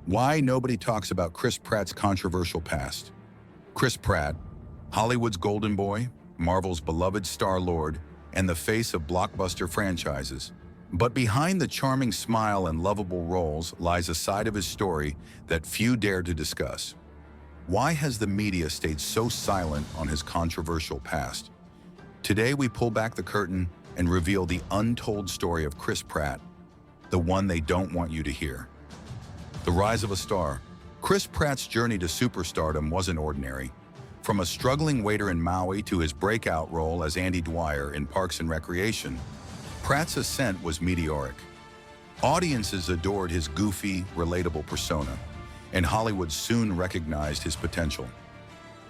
Why nobody talks about Chris Pratt's controversial past. Chris Pratt, Hollywood's golden boy, Marvel's beloved Star-Lord, and the face of blockbuster franchises. But behind the charming smile and lovable roles lies a side of his story that few dare to discuss. Why has the media stayed so silent on his controversial past? Today we pull back the curtain and reveal the untold story of Chris Pratt, the one they don't want you to hear. The rise of a star. Chris Pratt's journey to superstardom wasn't ordinary. From a struggling waiter in Maui to his breakout role as Andy Dwyer in Parks and Recreation, Pratt's ascent was meteoric. Audiences adored his goofy, relatable persona, and Hollywood soon recognized his potential.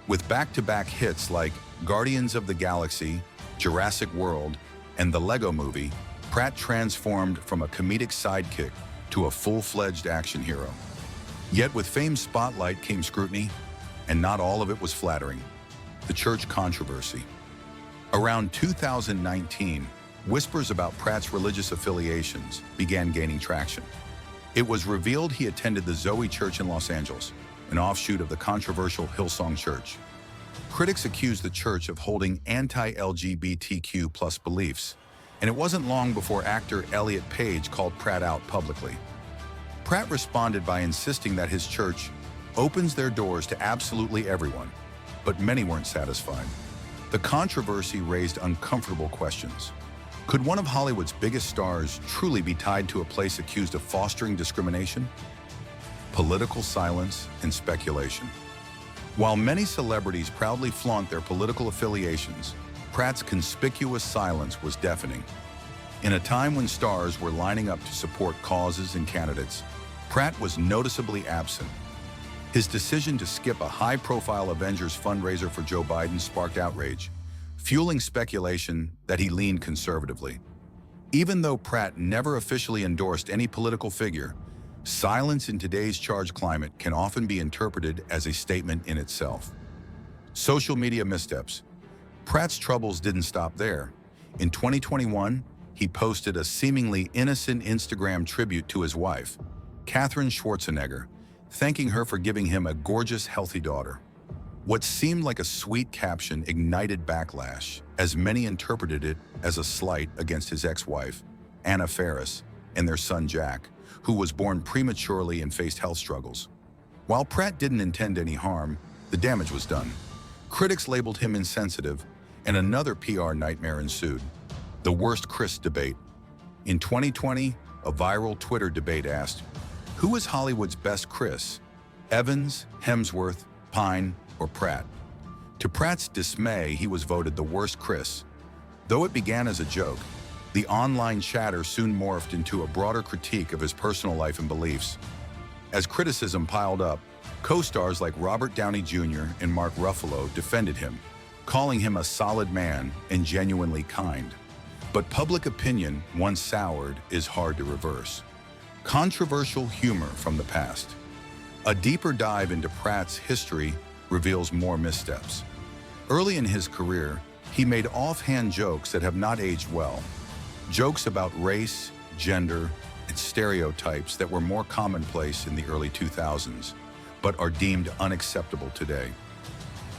With back-to-back hits like Guardians of the Galaxy, Jurassic World, and The Lego Movie, Pratt transformed from a comedic sidekick to a full-fledged action hero. Yet with fame's spotlight came scrutiny, and not all of it was flattering. The church controversy. Around 2019, whispers about Pratt's religious affiliations began gaining traction. It was revealed he attended the Zoe Church in Los Angeles, an offshoot of the controversial Hillsong Church. Critics accused the church of holding anti-LGBTQ+ beliefs, and it wasn't long before actor Elliot Page called Pratt out publicly. Pratt responded by insisting that his church opens their doors to absolutely everyone, but many weren't satisfied. The controversy raised uncomfortable questions. Could one of Hollywood's biggest stars truly be tied to a place accused of fostering discrimination? Political silence and speculation. While many celebrities proudly flaunt their political affiliations, Pratt's conspicuous silence was deafening. In a time when stars were lining up to support causes and candidates, Pratt was noticeably absent. His decision to skip a high-profile Avengers fundraiser for Joe Biden sparked outrage, fueling speculation that he leaned conservatively. Even though Pratt never officially endorsed any political figure, silence in today's charged climate can often be interpreted as a statement in itself. Social media missteps. Pratt's troubles didn't stop there. In 2021, he posted a seemingly innocent Instagram tribute to his wife, Katherine Schwarzenegger, thanking her for giving him a gorgeous, healthy daughter. What seemed like a sweet caption ignited backlash, as many interpreted it as a slight against his ex-wife, Anna Faris, and their son Jack, who was born prematurely and faced health struggles. While Pratt didn't intend any harm, the damage was done. Critics labeled him insensitive, and another PR nightmare ensued: the worst Chris debate. In 2020, a viral Twitter debate asked, "Who is Hollywood's best Chris? Evans, Hemsworth, Pine, or Pratt?" To Pratt's dismay, he was voted the worst Chris. Though it began as a joke, the online chatter soon morphed into a broader critique of his personal life and beliefs. As criticism piled up, co-stars like Robert Downey Jr. and Mark Ruffalo defended him, calling him a solid man and genuinely kind. But public opinion, once soured, is hard to reverse. Controversial humor from the past. A deeper dive into Pratt's history reveals more missteps. Early in his career, he made offhand jokes that have not aged well. Jokes about race, gender, and stereotypes that were more commonplace in the early 2000s, but are deemed unacceptable today.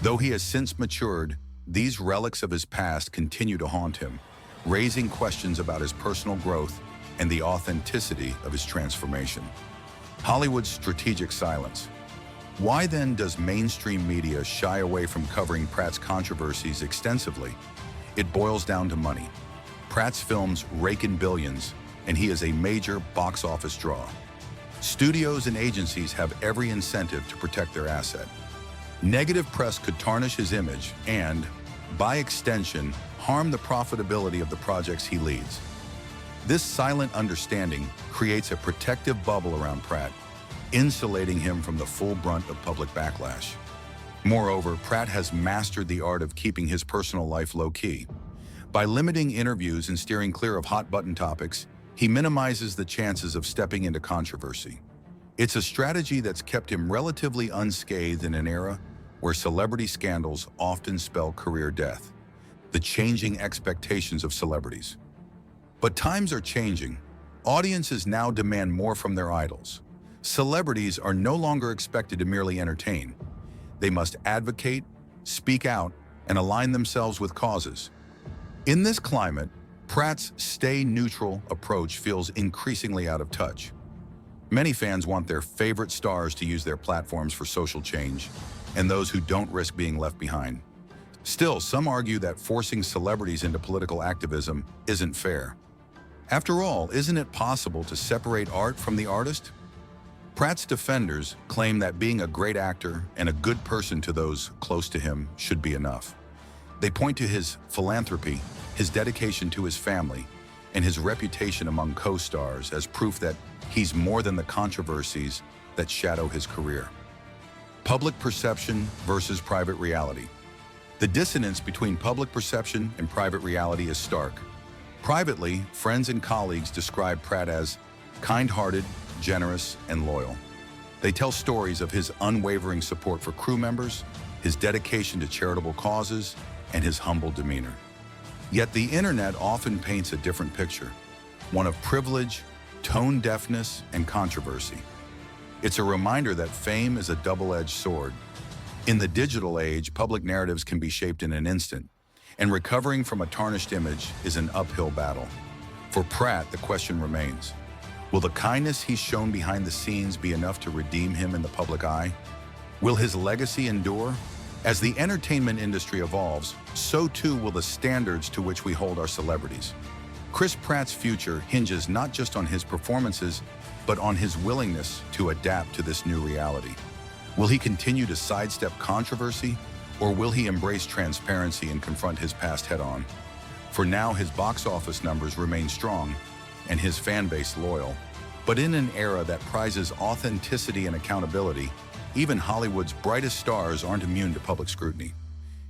Though he has since matured, these relics of his past continue to haunt him, raising questions about his personal growth and the authenticity of his transformation. Hollywood's strategic silence. Why then does mainstream media shy away from covering Pratt's controversies extensively? It boils down to money. Pratt's films rake in billions, and he is a major box office draw. Studios and agencies have every incentive to protect their asset. Negative press could tarnish his image and, by extension, harm the profitability of the projects he leads. This silent understanding creates a protective bubble around Pratt, insulating him from the full brunt of public backlash. Moreover, Pratt has mastered the art of keeping his personal life low-key. By limiting interviews and steering clear of hot-button topics, he minimizes the chances of stepping into controversy. It's a strategy that's kept him relatively unscathed in an era where celebrity scandals often spell career death. The changing expectations of celebrities. But times are changing. Audiences now demand more from their idols. Celebrities are no longer expected to merely entertain. They must advocate, speak out, and align themselves with causes. In this climate, Pratt's stay neutral approach feels increasingly out of touch. Many fans want their favorite stars to use their platforms for social change, and those who don't risk being left behind. Still, some argue that forcing celebrities into political activism isn't fair. After all, isn't it possible to separate art from the artist? Pratt's defenders claim that being a great actor and a good person to those close to him should be enough. They point to his philanthropy, his dedication to his family, and his reputation among co-stars as proof that he's more than the controversies that shadow his career. Public perception versus private reality. The dissonance between public perception and private reality is stark. Privately, friends and colleagues describe Pratt as kind-hearted, generous, and loyal. They tell stories of his unwavering support for crew members, his dedication to charitable causes, and his humble demeanor. Yet the internet often paints a different picture, one of privilege, tone deafness, and controversy. It's a reminder that fame is a double-edged sword. In the digital age, public narratives can be shaped in an instant, and recovering from a tarnished image is an uphill battle. For Pratt, the question remains, will the kindness he's shown behind the scenes be enough to redeem him in the public eye? Will his legacy endure? As the entertainment industry evolves, so too will the standards to which we hold our celebrities. Chris Pratt's future hinges not just on his performances, but on his willingness to adapt to this new reality. Will he continue to sidestep controversy, or will he embrace transparency and confront his past head-on? For now, his box office numbers remain strong and his fan base loyal. But in an era that prizes authenticity and accountability, even Hollywood's brightest stars aren't immune to public scrutiny.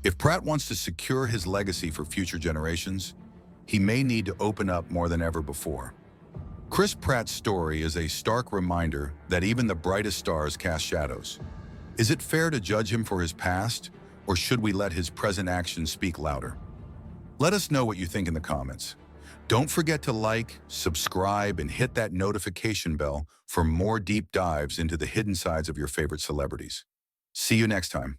If Pratt wants to secure his legacy for future generations, he may need to open up more than ever before. Chris Pratt's story is a stark reminder that even the brightest stars cast shadows. Is it fair to judge him for his past, or should we let his present actions speak louder? Let us know what you think in the comments. Don't forget to like, subscribe, and hit that notification bell for more deep dives into the hidden sides of your favorite celebrities. See you next time.